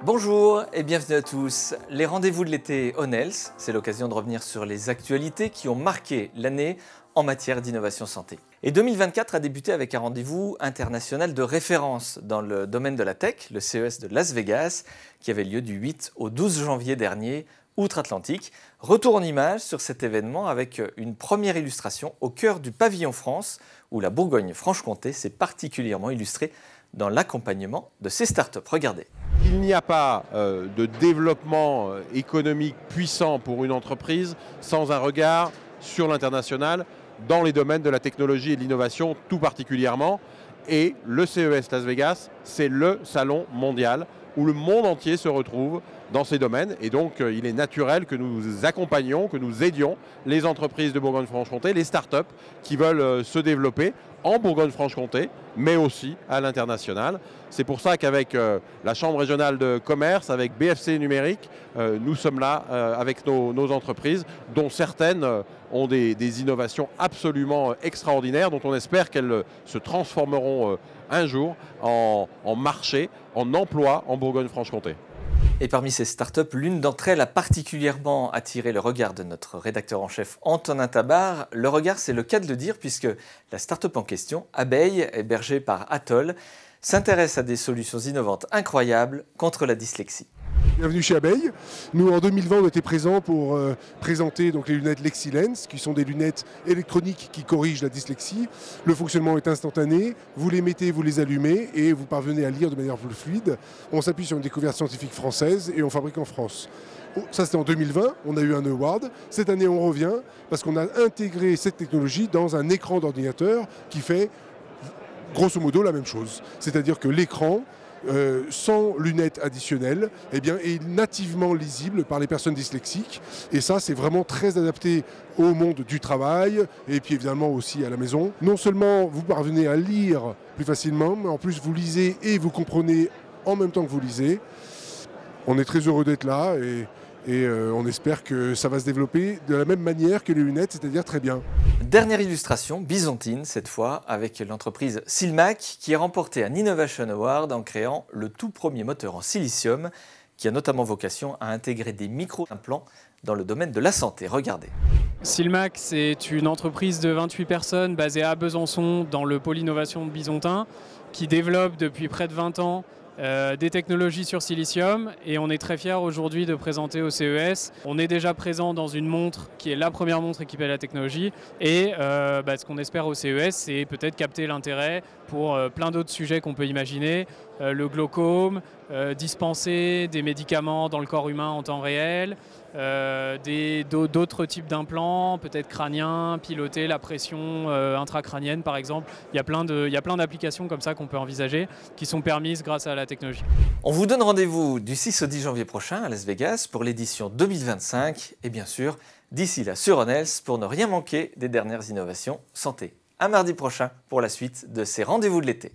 Bonjour et bienvenue à tous. Les rendez-vous de l'été Onels, c'est l'occasion de revenir sur les actualités qui ont marqué l'année en matière d'innovation santé. Et 2024 a débuté avec un rendez-vous international de référence dans le domaine de la tech, le CES de Las Vegas, qui avait lieu du 8 au 12 janvier dernier, outre-Atlantique. Retour en images sur cet événement avec une première illustration au cœur du pavillon France, où la Bourgogne-Franche-Comté s'est particulièrement illustrée dans l'accompagnement de ces startups. Regardez. Il n'y a pas de développement économique puissant pour une entreprise sans un regard sur l'international dans les domaines de la technologie et de l'innovation tout particulièrement. Et le CES Las Vegas, c'est le salon mondial où le monde entier se retrouve dans ces domaines. Et donc, il est naturel que nous accompagnions, que nous aidions les entreprises de Bourgogne-Franche-Comté, les startups qui veulent se développer en Bourgogne-Franche-Comté, mais aussi à l'international. C'est pour ça qu'avec la Chambre régionale de commerce, avec BFC Numérique, nous sommes là avec nos entreprises, dont certaines ont des innovations absolument extraordinaires, dont on espère qu'elles se transformeront un jour en marché, en emploi en Bourgogne-Franche-Comté. Et parmi ces startups, l'une d'entre elles a particulièrement attiré le regard de notre rédacteur en chef Antonin Tabar. Le regard, c'est le cas de le dire, puisque la startup en question, Abeille, hébergée par Atoll, s'intéresse à des solutions innovantes incroyables contre la dyslexie. Bienvenue chez Abeille. Nous, en 2020, on était présents pour présenter donc, les lunettes LexiLens, qui sont des lunettes électroniques qui corrigent la dyslexie. Le fonctionnement est instantané. Vous les mettez, vous les allumez et vous parvenez à lire de manière plus fluide. On s'appuie sur une découverte scientifique française et on fabrique en France. Ça, c'était en 2020. On a eu un award. Cette année, on revient parce qu'on a intégré cette technologie dans un écran d'ordinateur qui fait grosso modo la même chose. C'est-à-dire que l'écran, sans lunettes additionnelles, eh bien, est nativement lisible par les personnes dyslexiques. Et ça, c'est vraiment très adapté au monde du travail et puis évidemment aussi à la maison. Non seulement vous parvenez à lire plus facilement, mais en plus vous lisez et vous comprenez en même temps que vous lisez. On est très heureux d'être là et on espère que ça va se développer de la même manière que les lunettes, c'est-à-dire très bien. Dernière illustration, byzantine cette fois, avec l'entreprise Silmac qui a remporté un Innovation Award en créant le tout premier moteur en silicium qui a notamment vocation à intégrer des micro-implants dans le domaine de la santé. Regardez. Silmac, c'est une entreprise de 28 personnes basée à Besançon dans le pôle innovation de Bisontin qui développe depuis près de 20 ans des technologies sur silicium et on est très fiers aujourd'hui de présenter au CES. On est déjà présent dans une montre qui est la première montre équipée à la technologie et ce qu'on espère au CES, c'est peut-être capter l'intérêt pour plein d'autres sujets qu'on peut imaginer, le glaucome, dispenser des médicaments dans le corps humain en temps réel, d'autres types d'implants, peut-être crâniens, piloter la pression intracrânienne par exemple. Il y a plein d'applications comme ça qu'on peut envisager qui sont permises grâce à la technologie. On vous donne rendez-vous du 6 au 10 janvier prochain à Las Vegas pour l'édition 2025 et bien sûr d'ici là sur Onels pour ne rien manquer des dernières innovations santé. À mardi prochain pour la suite de ces rendez-vous de l'été.